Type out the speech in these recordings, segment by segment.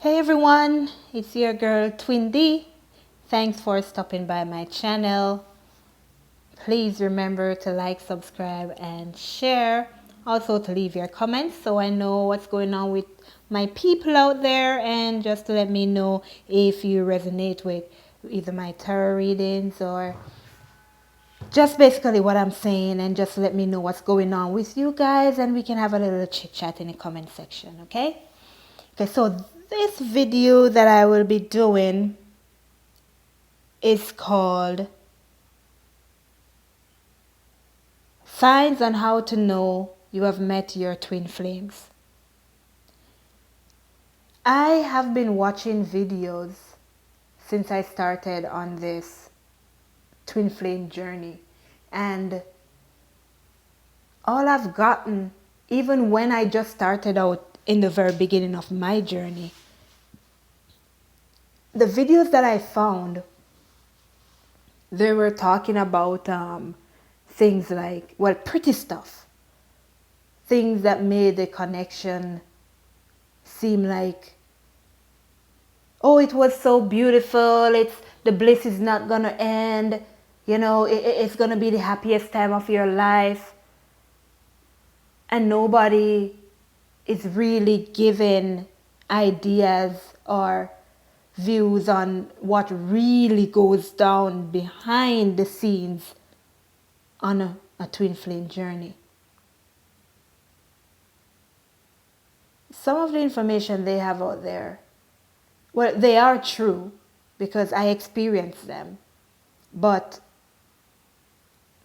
Hey everyone, it's your girl Twin D. Thanks for stopping by my channel. Please remember to like, subscribe, and share. Also to leave your comments so I know what's going on with my people out there, and just to let me know if you resonate with either my tarot readings or just basically what I'm saying, and just let me know what's going on with you guys, and we can have a little chit chat in the comment section, okay? Okay, so this video that I will be doing is called Signs on How to Know You Have Met Your Twin Flames. I have been watching videos since I started on this twin flame journey, and all I've gotten, even when I just started out in the very beginning of my journey, the videos that I found, they were talking about things like, well, pretty stuff. Things that made the connection seem like, oh, it was so beautiful. The bliss is not going to end. You know, it's going to be the happiest time of your life. And nobody is really giving ideas or views on what really goes down behind the scenes on a twin flame journey. Some of the information they have out there, well, they are true because I experienced them, but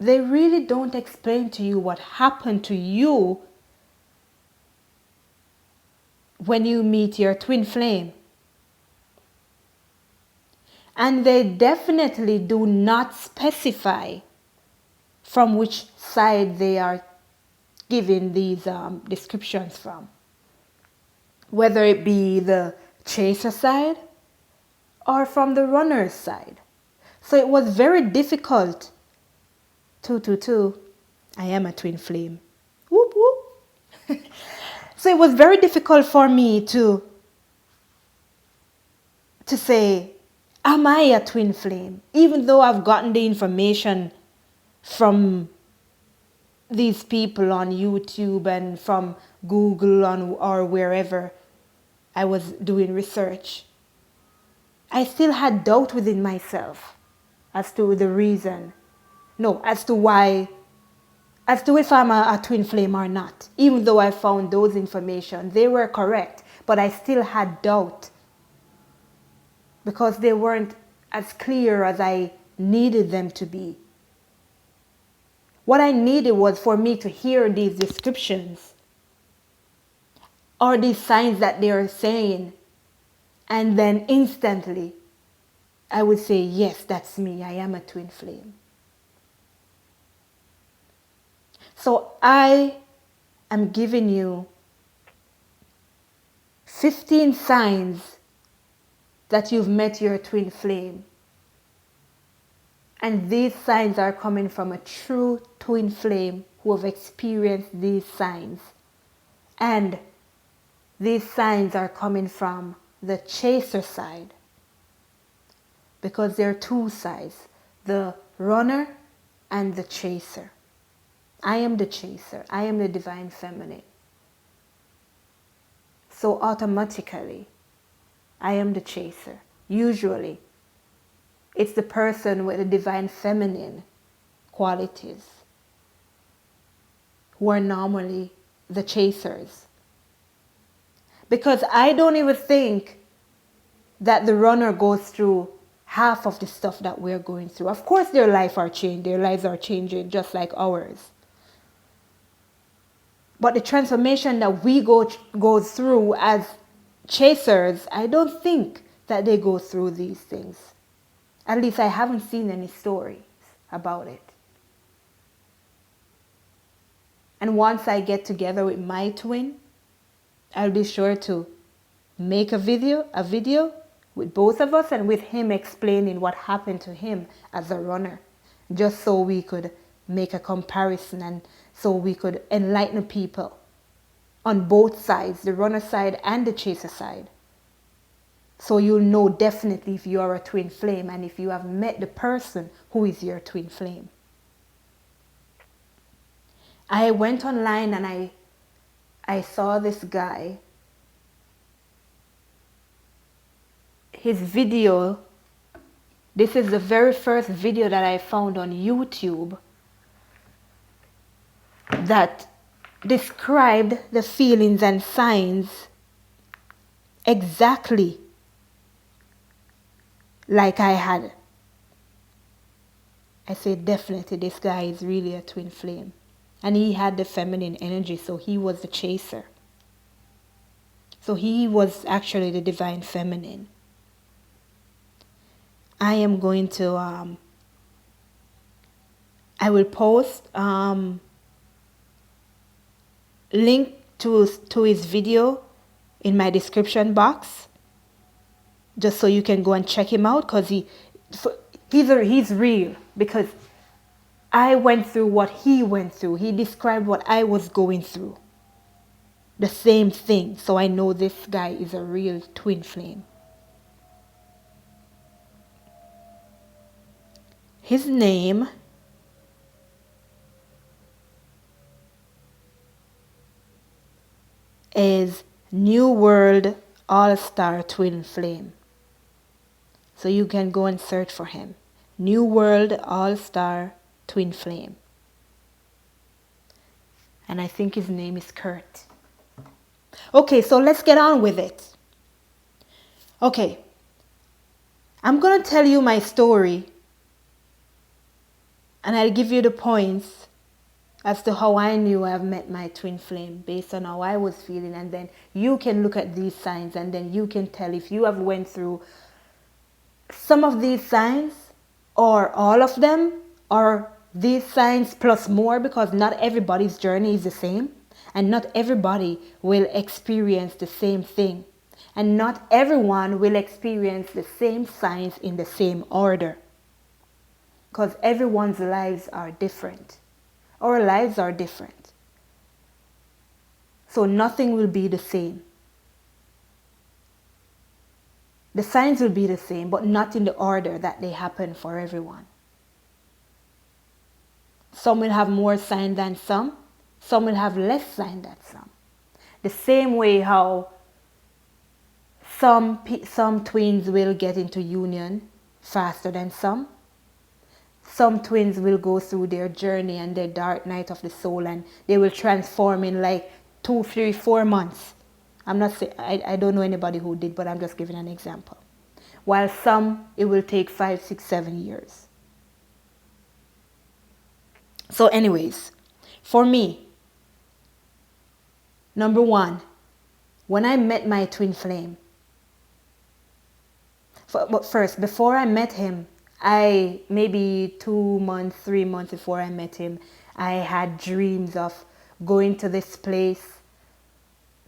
they really don't explain to you what happened to you when you meet your twin flame. And they definitely do not specify from which side they are giving these descriptions from. Whether it be the chaser side or from the runner's side. So it was very difficult. 222, I am a twin flame. Whoop whoop. So it was very difficult for me to say, am I a twin flame? Even though I've gotten the information from these people on YouTube and from Google or wherever I was doing research, I still had doubt within myself as to the reason. No, as to why, as to if I'm a twin flame or not. Even though I found those information, they were correct, but I still had doubt because they weren't as clear as I needed them to be. What I needed was for me to hear these descriptions or these signs that they are saying, and then instantly I would say, yes, that's me. I am a twin flame. So I am giving you 15 signs that you've met your twin flame. And these signs are coming from a true twin flame who have experienced these signs. And these signs are coming from the chaser side. Because there are two sides, the runner and the chaser. I am the chaser. I am the divine feminine. So automatically, I am the chaser. Usually, it's the person with the divine feminine qualities who are normally the chasers. Because I don't even think that the runner goes through half of the stuff that we're going through. Of course, their lives are changing just like ours. But the transformation that we go through as chasers, I don't think that they go through these things. At least I haven't seen any stories about it. And once I get together with my twin, I'll be sure to make a video with both of us and with him explaining what happened to him as a runner, just so we could make a comparison and so we could enlighten people on both sides, the runner side and the chaser side. So you'll know definitely if you are a twin flame and if you have met the person who is your twin flame. I went online and I saw this guy. His video, this is the very first video that I found on YouTube that described the feelings and signs exactly like I had. I said, definitely this guy is really a twin flame. And he had the feminine energy, so he was the chaser. So he was actually the divine feminine. I am going to, I will post link to his video in my description box, just so you can go and check him out, because he's real, because I went through what he went through. He described what I was going through. The same thing. So I know this guy is a real twin flame. His name is New World All-Star Twin Flame. So you can go and search for him. New World All-Star Twin Flame. And I think his name is Kurt. Okay, so let's get on with it. Okay. I'm going to tell you my story. And I'll give you the points as to how I knew I've met my twin flame based on how I was feeling. And then you can look at these signs and then you can tell if you have went through some of these signs or all of them or these signs plus more, because not everybody's journey is the same and not everybody will experience the same thing. And not everyone will experience the same signs in the same order, because everyone's lives are different. Our lives are different. So nothing will be the same. The signs will be the same, but not in the order that they happen for everyone. Some will have more sign than some. Some will have less sign than some. The same way how some twins will get into union faster than some. Some twins will go through their journey and their dark night of the soul and they will transform in like 2, 3, 4 months. I'm not saying, I don't know anybody who did, but I'm just giving an example. While some, it will take 5, 6, 7 years. So anyways, for me, number one, when I met my twin flame, but first, before I met him, maybe 2 months, 3 months before I met him, I had dreams of going to this place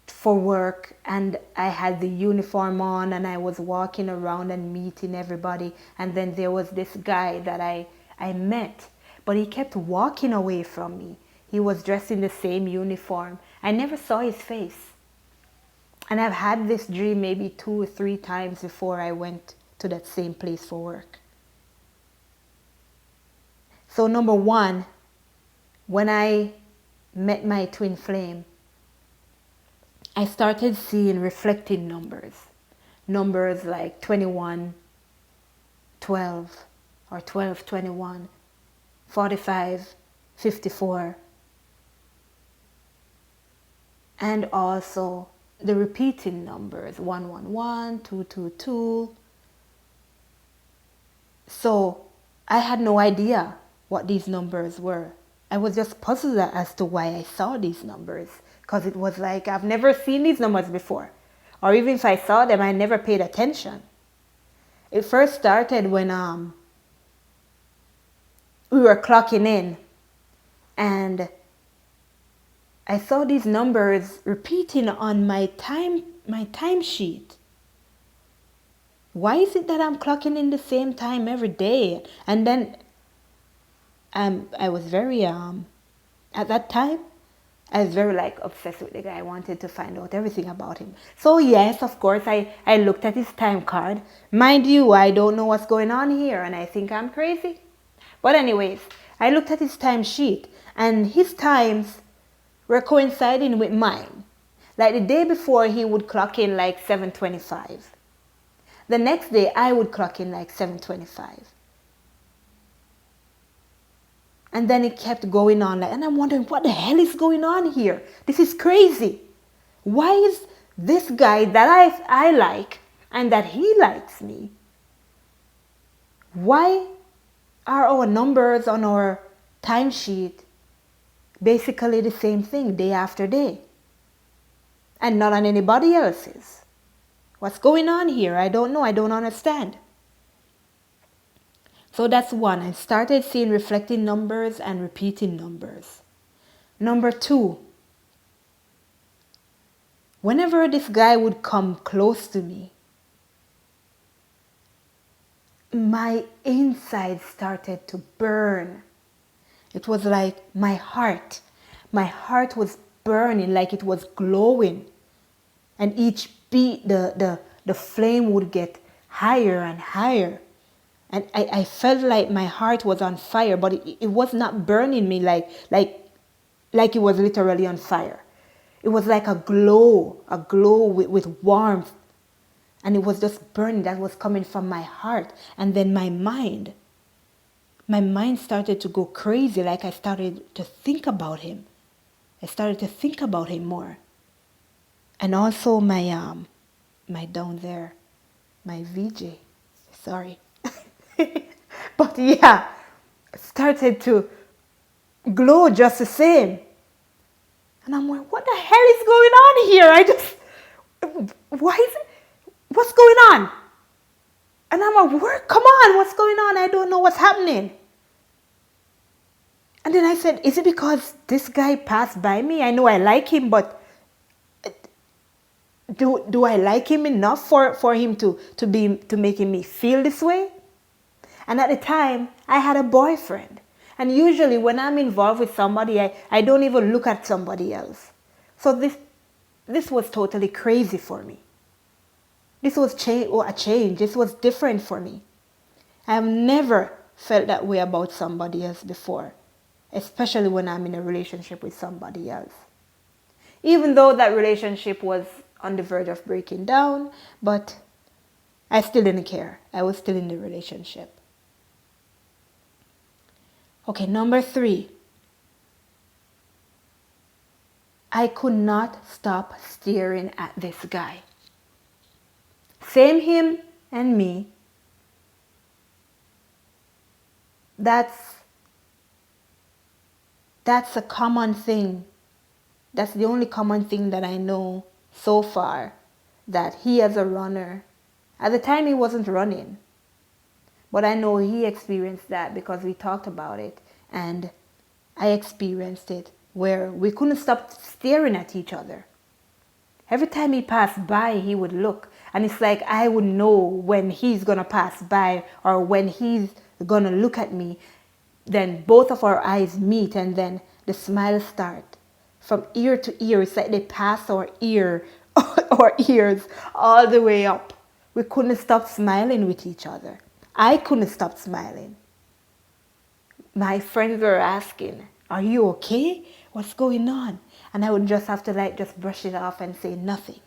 for work, and I had the uniform on and I was walking around and meeting everybody, and then there was this guy that I met, but he kept walking away from me. He was dressed in the same uniform. I never saw his face. And I've had this dream maybe 2 or 3 times before I went to that same place for work. So number one, when I met my twin flame, I started seeing reflecting numbers. Numbers like 21, 12, or 12, 21, 45, 54. And also the repeating numbers, 111, 222. So I had no idea what these numbers were. I was just puzzled as to why I saw these numbers, because it was like I've never seen these numbers before. Or even if I saw them, I never paid attention. It first started when we were clocking in, and I saw these numbers repeating on my time sheet. Why is it that I'm clocking in the same time every day? And then I was very at that time I was very like obsessed with the guy. I wanted to find out everything about him. So yes, of course, I looked at his time card. Mind you, I don't know what's going on here and I think I'm crazy. But anyways, I looked at his time sheet and his times were coinciding with mine. Like the day before, he would clock in like 7:25. The next day, I would clock in like 7:25. And then it kept going on. And I'm wondering, what the hell is going on here? This is crazy. Why is this guy that I like and that he likes me, why are our numbers on our timesheet basically the same thing day after day? And not on anybody else's? What's going on here? I don't know. I don't understand. So that's one. I started seeing reflecting numbers and repeating numbers. Number two, whenever this guy would come close to me, my inside started to burn. It was like my heart was burning, like it was glowing. And each beat, the flame would get higher and higher. And I felt like my heart was on fire, but it was not burning me like it was literally on fire. It was like a glow with warmth. And it was just burning that was coming from my heart. And then my mind started to go crazy, like I started to think about him. I started to think about him more. And also my down there, my VJ, sorry. But yeah, started to glow just the same. And I'm like, what the hell is going on here? Why is it, what's going on? And I'm like, come on, what's going on? I don't know what's happening. And then I said, is it because this guy passed by me? I know I like him, but do I like him enough for him to making me feel this way? And at the time, I had a boyfriend. And usually when I'm involved with somebody, I don't even look at somebody else. So this was totally crazy for me. This was a change. This was different for me. I have never felt that way about somebody else before, especially when I'm in a relationship with somebody else. Even though that relationship was on the verge of breaking down, but I still didn't care. I was still in the relationship. Okay, number 3. I could not stop staring at this guy. Same him and me. That's a common thing. That's the only common thing that I know so far, that he as a runner, at the time he wasn't running, but I know he experienced that because we talked about it and I experienced it, where we couldn't stop staring at each other. Every time he passed by, he would look, and it's like I would know when he's gonna pass by or when he's gonna look at me. Then both of our eyes meet and then the smile starts. From ear to ear, it's like they pass our ears all the way up. We couldn't stop smiling with each other. I couldn't stop smiling. My friends were asking, are you okay? What's going on? And I would just have to just brush it off and say nothing.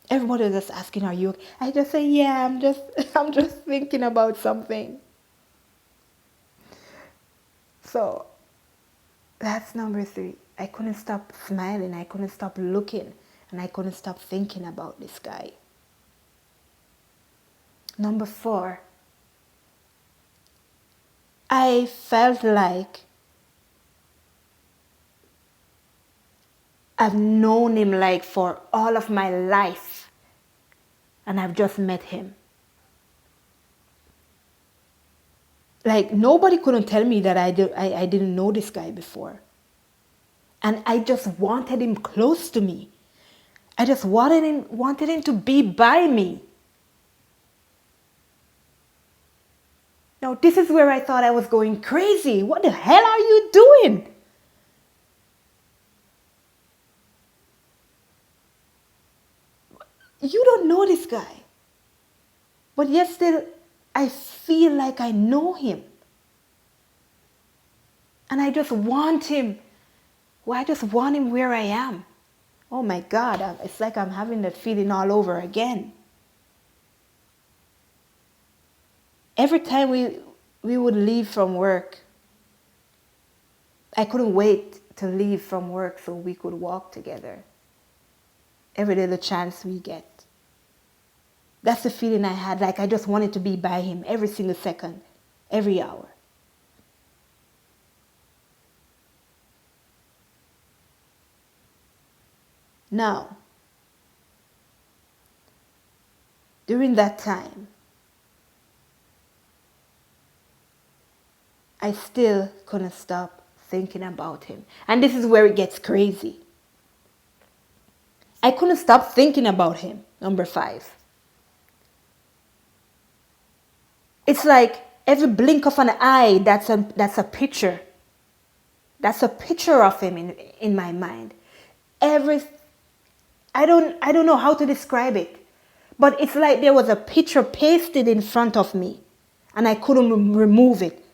Everybody was just asking, are you okay? I just say, yeah, I'm just thinking about something. So that's number 3. I couldn't stop smiling. I couldn't stop looking. And I couldn't stop thinking about this guy. Number 4. I felt like I've known him for all of my life. And I've just met him. Nobody couldn't tell me that I didn't know this guy before. And I just wanted him close to me. I just wanted him to be by me. Now, this is where I thought I was going crazy. What the hell are you doing? You don't know this guy. But yet still, I feel like I know him. And I just want him. Well, I just want him where I am. Oh my God, it's like I'm having that feeling all over again. Every time we would leave from work, I couldn't wait to leave from work so we could walk together. Every little chance we get. That's the feeling I had, like I just wanted to be by him every single second, every hour. Now, during that time, I still couldn't stop thinking about him. And this is where it gets crazy. I couldn't stop thinking about him, number 5. It's like every blink of an eye, that's a picture. That's a picture of him in my mind. I don't know how to describe it. But it's like there was a picture pasted in front of me. And I couldn't remove it.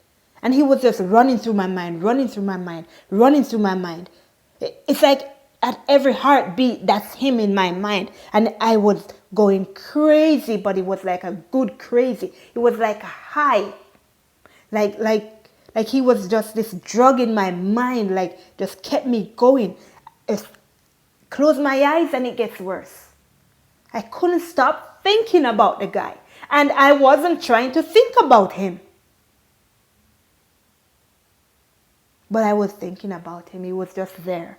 And he was just running through my mind, running through my mind, running through my mind. It's like at every heartbeat, that's him in my mind. And I was going crazy, but it was like a good crazy. It was like a high. Like he was just this drug in my mind, like just kept me going. Close my eyes and it gets worse. I couldn't stop thinking about the guy. And I wasn't trying to think about him. But I was thinking about him. He was just there.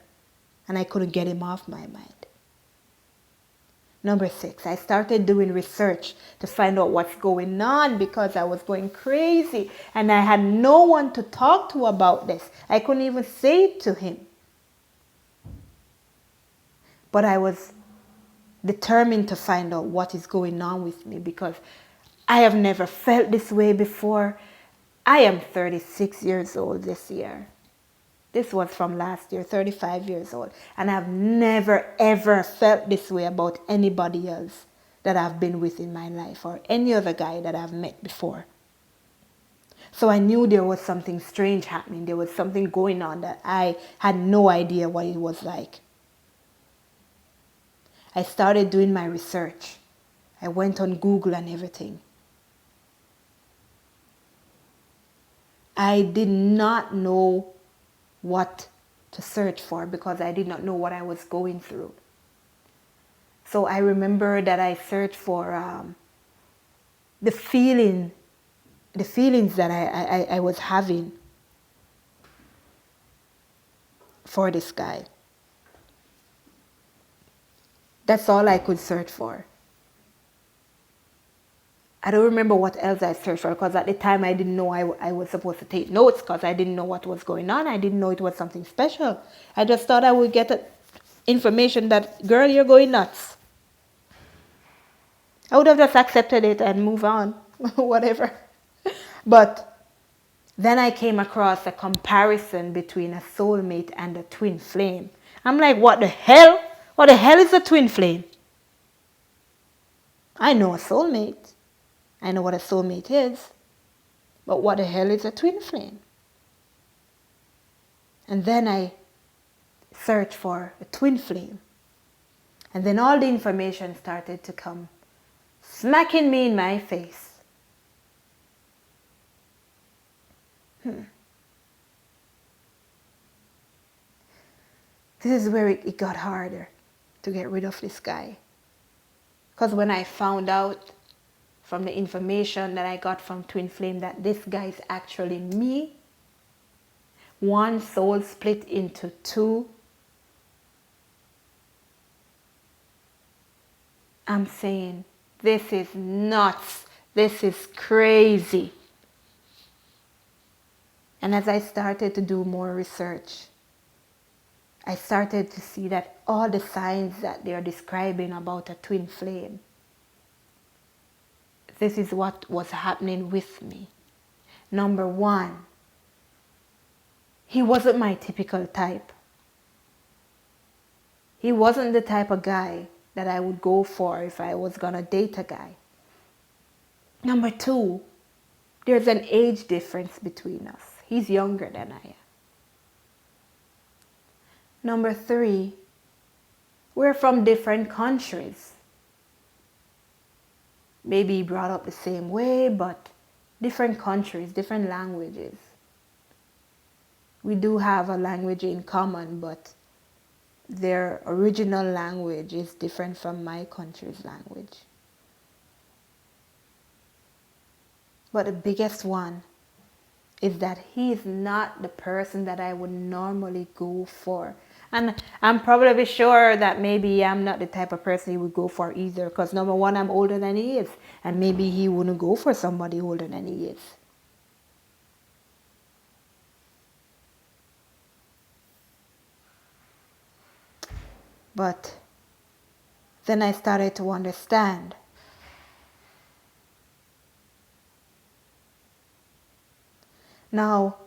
And I couldn't get him off my mind. Number 6, I started doing research to find out what's going on because I was going crazy. And I had no one to talk to about this. I couldn't even say it to him. But I was determined to find out what is going on with me because I have never felt this way before. I am 36 years old this year. This was from last year, 35 years old. And I've never, ever felt this way about anybody else that I've been with in my life or any other guy that I've met before. So I knew there was something strange happening. There was something going on that I had no idea what it was like. I started doing my research. I went on Google and everything. I did not know what to search for because I did not know what I was going through. So I remember that I searched for the feelings that I was having for this guy. That's all I could search for. I don't remember what else I searched for because at the time I didn't know I was supposed to take notes because I didn't know what was going on. I didn't know it was something special. I just thought I would get information that, girl, you're going nuts. I would have just accepted it and move on, whatever. But then I came across a comparison between a soulmate and a twin flame. I'm like, what the hell? What the hell is a twin flame? I know a soulmate. I know what a soulmate is. But what the hell is a twin flame? And then I searched for a twin flame. And then all the information started to come, smacking me in my face. This is where it got harder to get rid of this guy. Because when I found out from the information that I got from Twin Flame that this guy is actually me, one soul split into two, I'm saying, this is nuts. This is crazy. And as I started to do more research, I started to see that all the signs that they are describing about a twin flame, this is what was happening with me. Number 1, he wasn't my typical type. He wasn't the type of guy that I would go for if I was gonna date a guy. Number two, there's an age difference between us. He's younger than I am. Number three, we're from different countries. Maybe brought up the same way, but different countries, different languages. We do have a language in common, but their original language is different from my country's language. But the biggest one is that he is not the person that I would normally go for. And I'm probably sure that maybe I'm not the type of person he would go for either. Because number one, I'm older than he is. And maybe he wouldn't go for somebody older than he is. But then I started to understand. Now,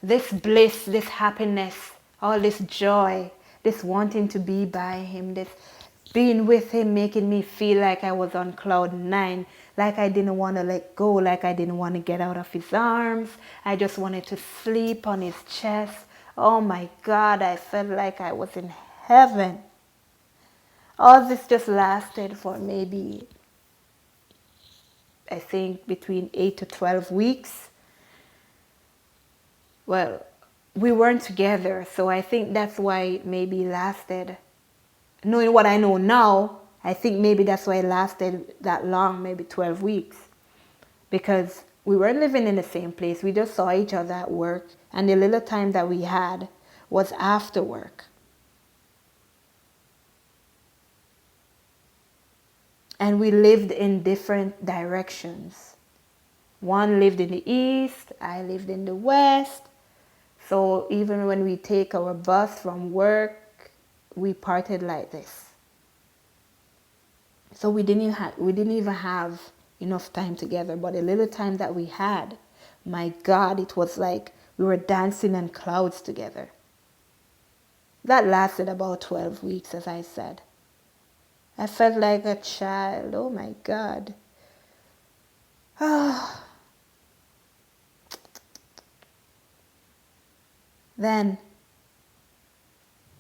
this bliss, this happiness, all this joy, this wanting to be by him, this being with him, making me feel like I was on cloud nine, like I didn't want to let go, like I didn't want to get out of his arms. I just wanted to sleep on his chest. Oh my God, I felt like I was in heaven. All this just lasted for maybe, I think, between 8 to 12 weeks. Well, we weren't together, so I think that's why it maybe lasted. Knowing what I know now, I think maybe that's why it lasted that long, maybe 12 weeks. Because we weren't living in the same place. We just saw each other at work, and the little time that we had was after work. And we lived in different directions. One lived in the east, I lived in the west. So even when we take our bus from work, we parted like this. So we didn't even have enough time together. But the little time that we had, my God, it was like we were dancing on clouds together. That lasted about 12 weeks, as I said. I felt like a child. Oh my God. Then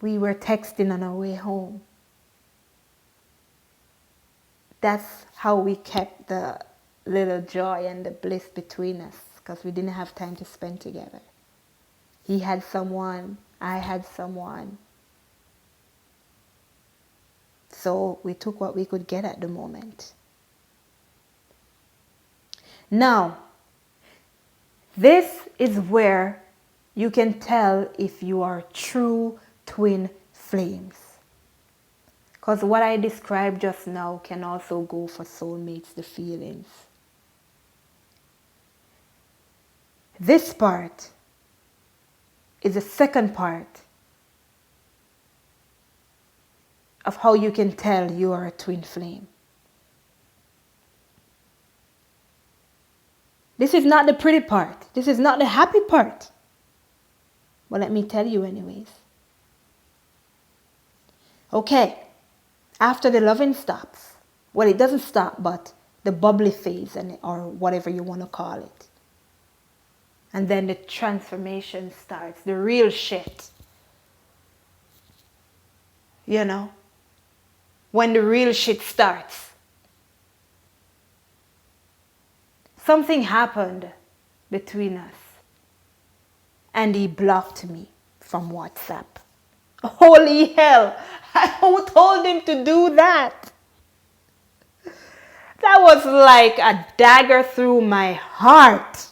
we were texting on our way home. That's how we kept the little joy and the bliss between us, because we didn't have time to spend together. He had someone, I had someone. So we took what we could get at the moment. Now, this is where you can tell if you are true twin flames. Because what I described just now can also go for soulmates, the feelings. This part is the second part of how you can tell you are a twin flame. This is not the pretty part. This is not the happy part. But let me tell you anyways. Okay, after the loving stops, well, it doesn't stop, but the bubbly phase, or whatever you want to call it. And then the transformation starts, the real shit. You know, when the real shit starts. Something happened between us. And he blocked me from WhatsApp. Holy hell! Who told him to do that? That was like a dagger through my heart.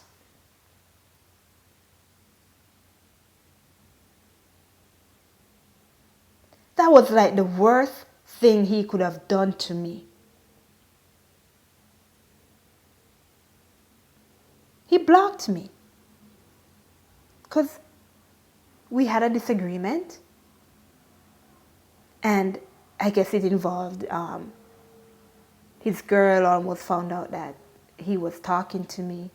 That was like the worst thing he could have done to me. He blocked me. Because we had a disagreement. And I guess it involved his girl almost found out that he was talking to me.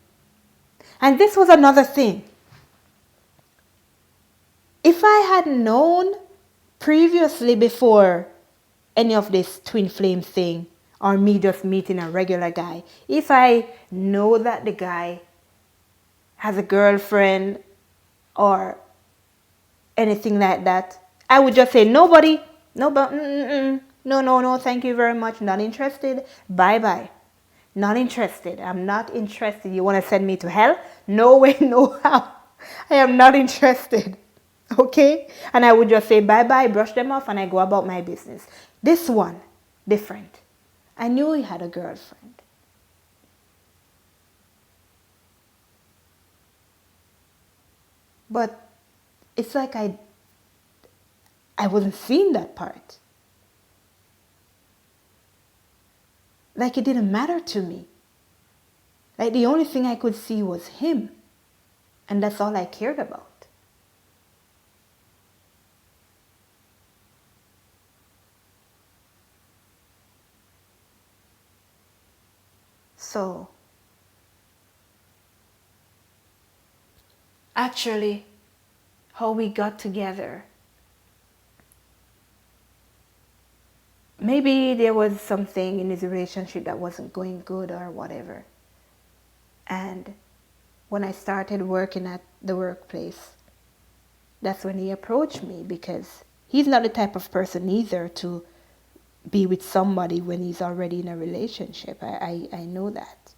And this was another thing. If I had known previously before any of this twin flame thing or me just meeting a regular guy. If I know that the guy has a girlfriend or anything like that, I would just say, nobody, nobody, no, thank you very much, not interested, bye-bye. Not interested. I'm not interested. You want to send me to hell? No way, no how. I am not interested. Okay? And I would just say bye-bye, brush them off, and I go about my business. This one, different. I knew he had a girlfriend. But it's like I wasn't seeing that part. Like it didn't matter to me. Like the only thing I could see was him. And that's all I cared about. So, actually, how we got together, maybe there was something in his relationship that wasn't going good or whatever. And when I started working at the workplace, that's when he approached me, because he's not the type of person either to be with somebody when he's already in a relationship. I know that.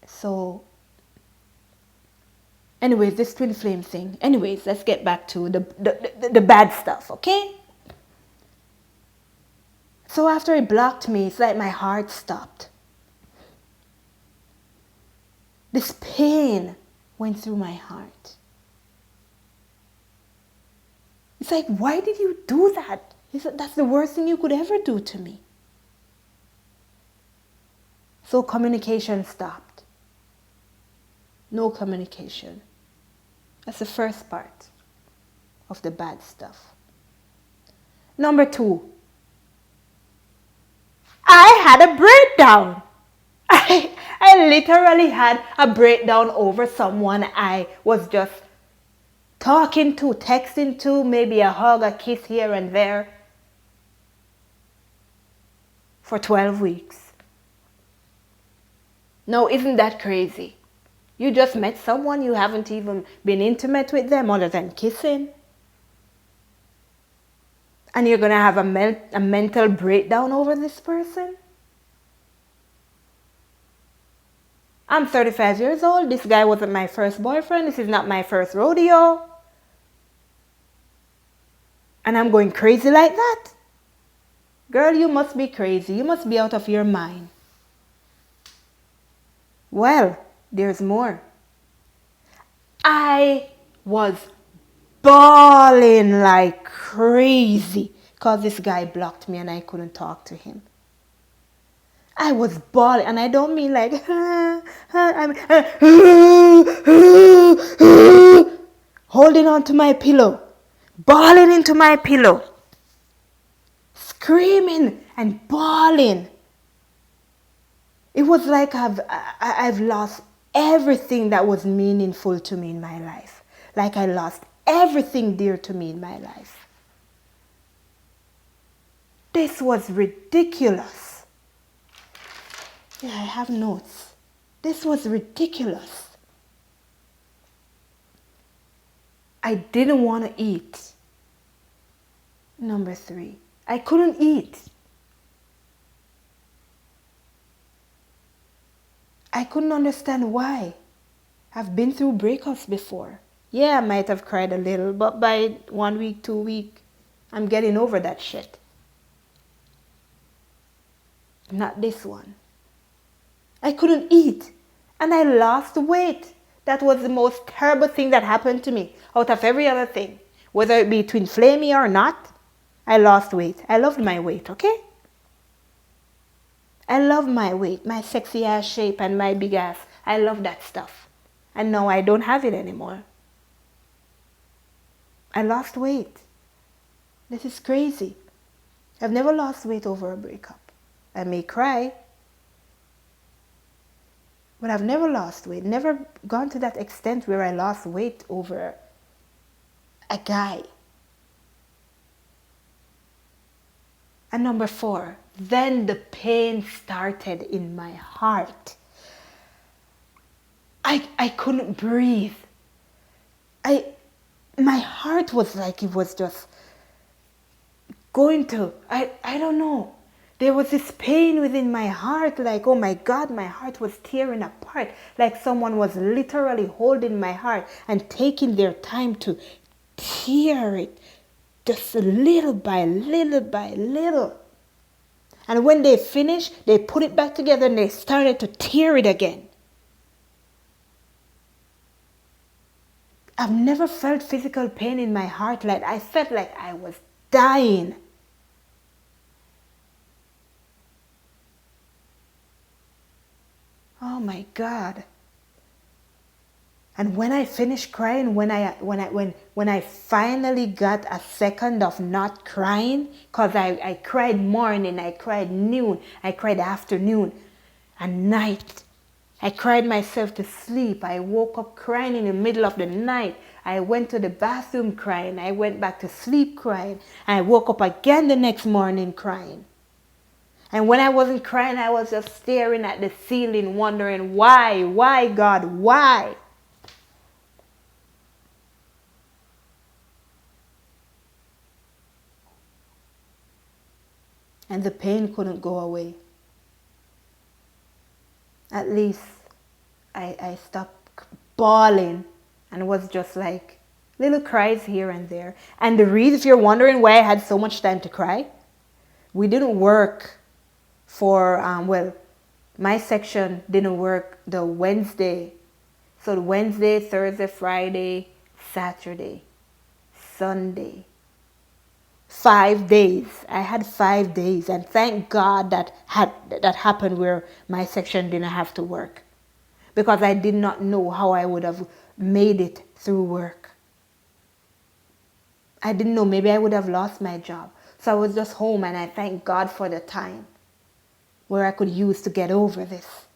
So, anyways, this twin flame thing. Anyways, let's get back to the bad stuff, okay? So after he blocked me, it's like my heart stopped. This pain went through my heart. It's like, why did you do that? He said, that's the worst thing you could ever do to me. So communication stopped. No communication. That's the first part of the bad stuff. Number 2, I had a breakdown. I literally had a breakdown over someone I was just talking to, texting to, maybe a hug, a kiss here and there, for 12 weeks. No, isn't that crazy? You just met someone, you haven't even been intimate with them other than kissing. And you're going to have a mental breakdown over this person? I'm 35 years old. This guy wasn't my first boyfriend. This is not my first rodeo. And I'm going crazy like that? Girl, you must be crazy. You must be out of your mind. Well, there's more. I was bawling like crazy because this guy blocked me and I couldn't talk to him. I was bawling, and I don't mean like, I'm holding on to my pillow, bawling into my pillow, screaming and bawling. It was like I've lost everything that was meaningful to me in my life. Like I lost everything dear to me in my life. This was ridiculous. Yeah, I have notes. This was ridiculous. I didn't want to eat. Number 3, I couldn't eat. I couldn't understand why. I've been through breakups before. Yeah, I might have cried a little, but by 1 week, 2 weeks, I'm getting over that shit. Not this one. I couldn't eat, and I lost weight. That was the most terrible thing that happened to me out of every other thing. Whether it be twin flamey or not, I lost weight. I loved my weight, okay? I love my weight, my sexy ass shape and my big ass. I love that stuff. And now I don't have it anymore. I lost weight. This is crazy. I've never lost weight over a breakup. I may cry, but I've never lost weight. Never gone to that extent where I lost weight over a guy. And number 4, then the pain started in my heart. I couldn't breathe. My heart was like it was just going to, I don't know. There was this pain within my heart, like, oh my God, my heart was tearing apart. Like someone was literally holding my heart and taking their time to tear it just little by little by little. And when they finished, they put it back together and they started to tear it again. I've never felt physical pain in my heart like I felt like I was dying. Oh my God. And when I finished crying, when I finally got a second of not crying, because I cried morning, I cried noon, I cried afternoon and night. I cried myself to sleep. I woke up crying in the middle of the night. I went to the bathroom crying. I went back to sleep crying. I woke up again the next morning crying. And when I wasn't crying, I was just staring at the ceiling wondering, why God, why? And the pain couldn't go away. At least I stopped bawling and was just like little cries here and there. And the reason, if you're wondering why I had so much time to cry, we didn't work for, my section didn't work the Wednesday. So the Wednesday, Thursday, Friday, Saturday, Sunday. 5 days. I had 5 days, and thank God that happened where my section didn't have to work, because I did not know how I would have made it through work. I didn't know, maybe I would have lost my job. So I was just home, and I thank God for the time where I could use to get over this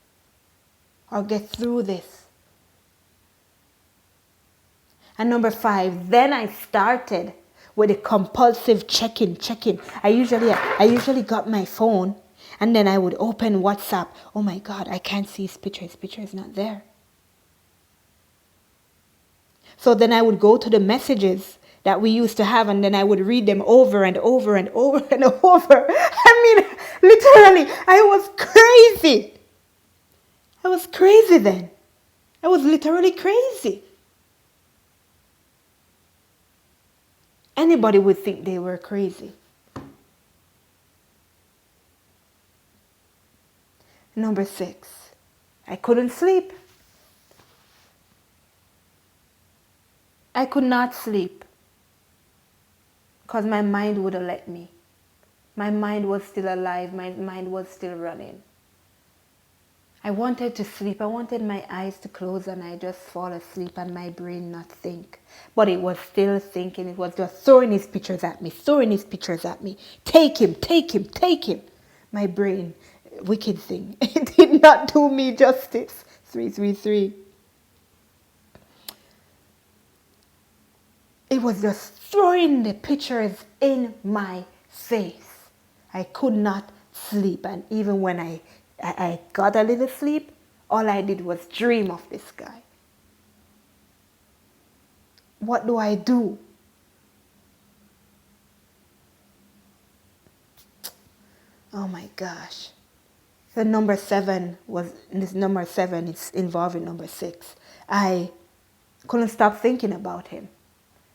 or get through this. And number 5, then I started with a compulsive checking. I usually got my phone and then I would open WhatsApp. Oh my God, I can't see his picture. His picture is not there. So then I would go to the messages that we used to have, and then I would read them over and over and over and over. I mean, literally, I was crazy. I was crazy then. I was literally crazy. Anybody would think they were crazy. Number 6, I couldn't sleep. I could not sleep because my mind wouldn't let me. My mind was still alive. My mind was still running. I wanted to sleep. I wanted my eyes to close and I just fall asleep and my brain not think. But it was still thinking. It was just throwing his pictures at me. Take him. My brain, wicked thing. It did not do me justice. 333. It was just throwing the pictures in my face. I could not sleep. And even when I got a little sleep, all I did was dream of this guy. What do I do? Oh my gosh. The number 7 is involving number 6. I couldn't stop thinking about him.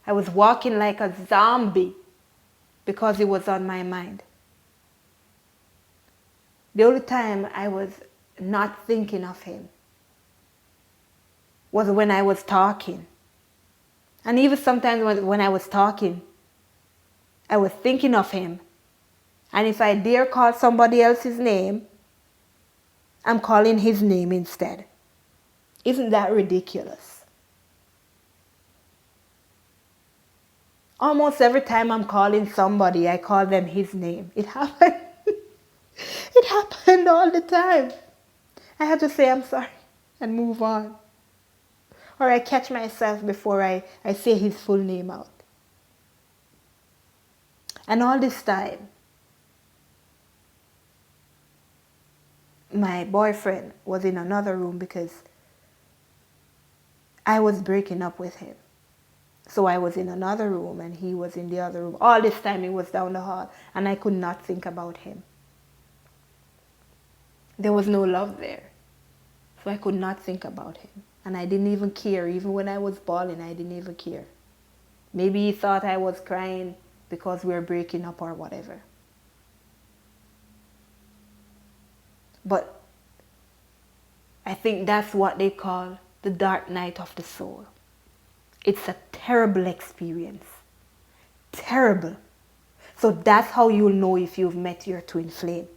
I was walking like a zombie because it was on my mind. The only time I was not thinking of him was when I was talking. And even sometimes when I was talking, I was thinking of him. And if I dare call somebody else's name, I'm calling his name instead. Isn't that ridiculous? Almost every time I'm calling somebody, I call them his name. It happened. It happened all the time. I had to say I'm sorry and move on. Or I catch myself before I say his full name out. And all this time, my boyfriend was in another room because I was breaking up with him. So I was in another room and he was in the other room. All this time he was down the hall and I could not think about him. There was no love there. So I could not think about him. And I didn't even care. Even when I was bawling, I didn't even care. Maybe he thought I was crying because we were breaking up or whatever. But I think that's what they call the dark night of the soul. It's a terrible experience. Terrible. So that's how you'll know if you've met your twin flame.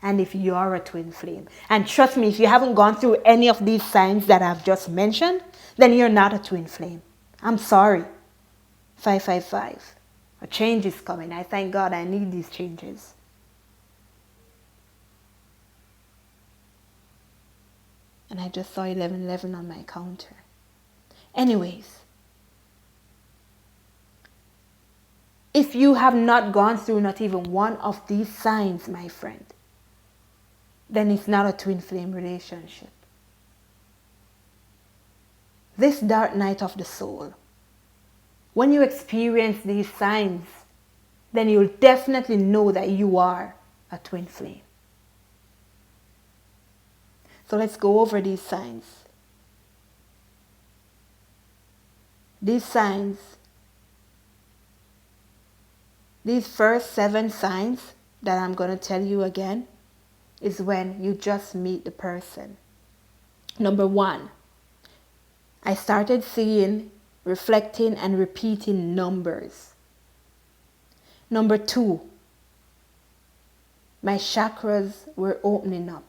And if you're a twin flame. And trust me, if you haven't gone through any of these signs that I've just mentioned, then you're not a twin flame. I'm sorry. 555. A change is coming. I thank God I need these changes. And I just saw 1111 on my counter. Anyways, if you have not gone through not even one of these signs, my friend, then it's not a twin flame relationship. This dark night of the soul, when you experience these signs, then you'll definitely know that you are a twin flame. So let's go over these signs. These signs, these first 7 signs that I'm going to tell you again, is when you just meet the person. Number 1, I started seeing, reflecting, and repeating numbers. Number 2, my chakras were opening up.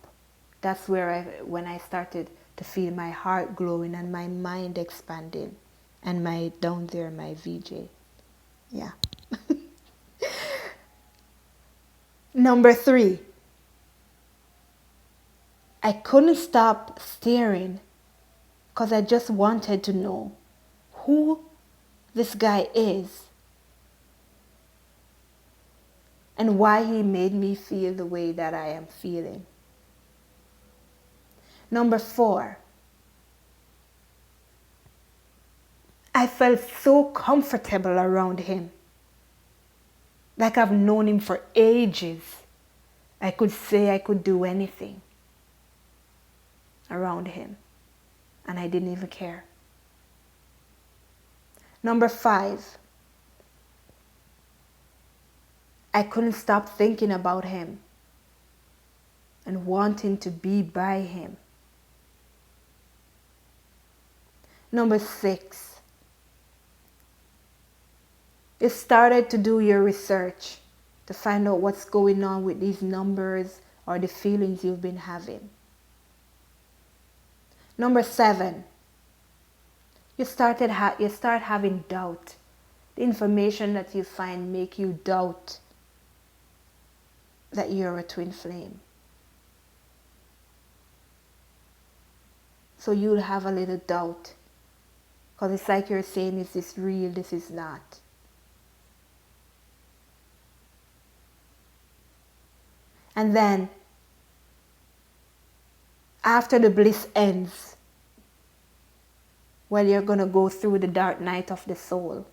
That's where when I started to feel my heart glowing and my mind expanding. And down there, my VJ. Yeah. Number 3, I couldn't stop staring because I just wanted to know who this guy is and why he made me feel the way that I am feeling. Number 4, I felt so comfortable around him. Like I've known him for ages. I could say I could do anything around him. And I didn't even care. Number 5, I couldn't stop thinking about him and wanting to be by him. Number 6, you started to do your research to find out what's going on with these numbers or the feelings you've been having. Number 7, you start having doubt. The information that you find make you doubt that you're a twin flame. So you'll have a little doubt. Because it's like you're saying, is this real? This is not. And then, after the bliss ends, well, you're going to go through the dark night of the soul.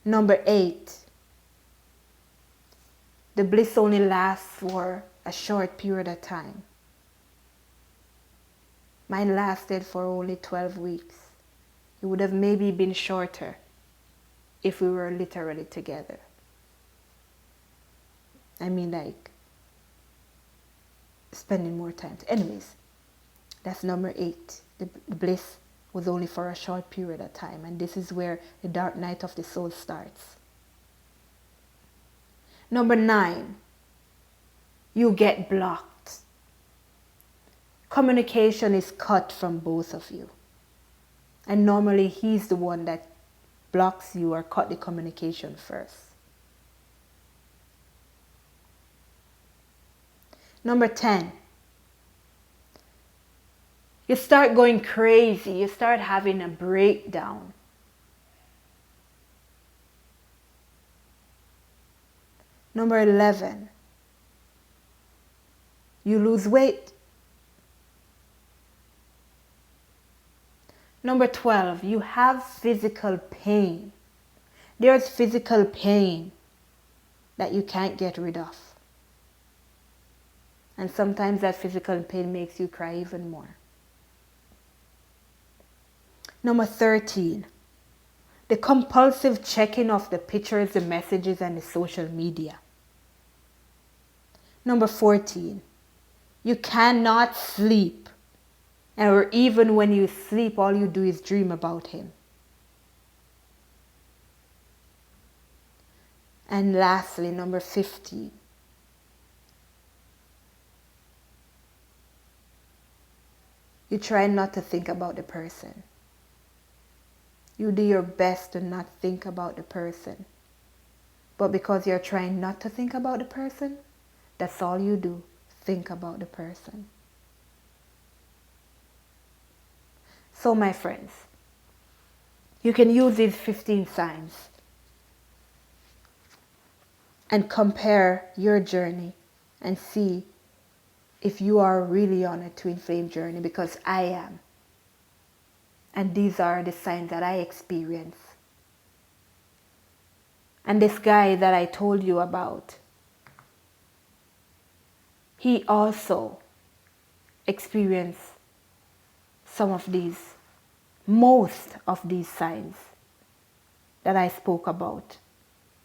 Number 8, the bliss only lasts for a short period of time. Mine lasted for only 12 weeks. It would have maybe been shorter if we were literally together. I mean, like, spending more time. Anyways, that's number 8. The bliss was only for a short period of time. And this is where the dark night of the soul starts. Number 9, you get blocked. Communication is cut from both of you. And normally he's the one that blocks you or cut the communication first. Number 10, you start going crazy. You start having a breakdown. Number 11, you lose weight. Number 12, you have physical pain. There's physical pain that you can't get rid of. And sometimes that physical pain makes you cry even more. Number 13, the compulsive checking of the pictures, the messages, and the social media. Number 14, you cannot sleep. Or even when you sleep, all you do is dream about him. And lastly, number 15, you try not to think about the person. You do your best to not think about the person. But because you're trying not to think about the person, that's all you do, think about the person. So my friends, you can use these 15 signs and compare your journey and see if you are really on a twin flame journey, because I am. And these are the signs that I experience. And this guy that I told you about, he also experienced most of these signs that I spoke about.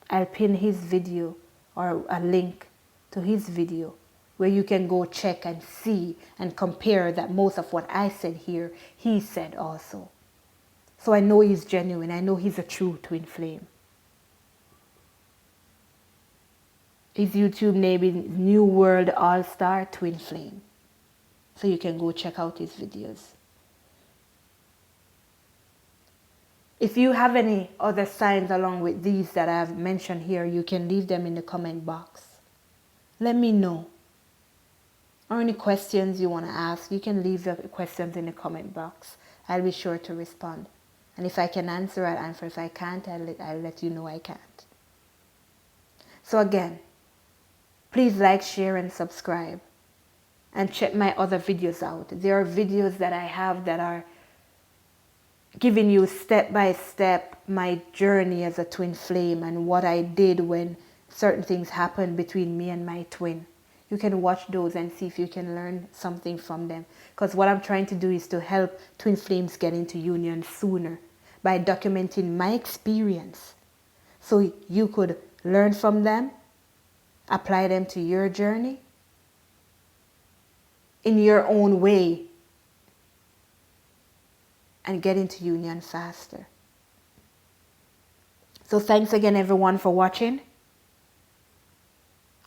I'll pin his video or a link to his video where you can go check and see and compare that most of what I said here, he said also. So I know he's genuine. I know he's a true twin flame. His YouTube name is New World All-Star Twin Flame. So you can go check out his videos. If you have any other signs along with these that I've mentioned here, you can leave them in the comment box. Let me know. Or any questions you want to ask, you can leave your questions in the comment box. I'll be sure to respond. And if I can answer, I'll answer. If I can't, I'll let you know I can't. So again, please like, share, and subscribe. And check my other videos out. There are videos that I have that are giving you step by step my journey as a twin flame and what I did when certain things happened between me and my twin. You can watch those and see if you can learn something from them. Because what I'm trying to do is to help twin flames get into union sooner by documenting my experience. So you could learn from them, apply them to your journey in your own way, and get into union faster. So thanks again everyone for watching.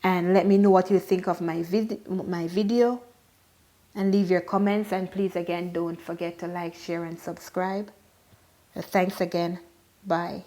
And let me know what you think of my video. And leave your comments. And please again, don't forget to like, share, and subscribe. Thanks again. Bye.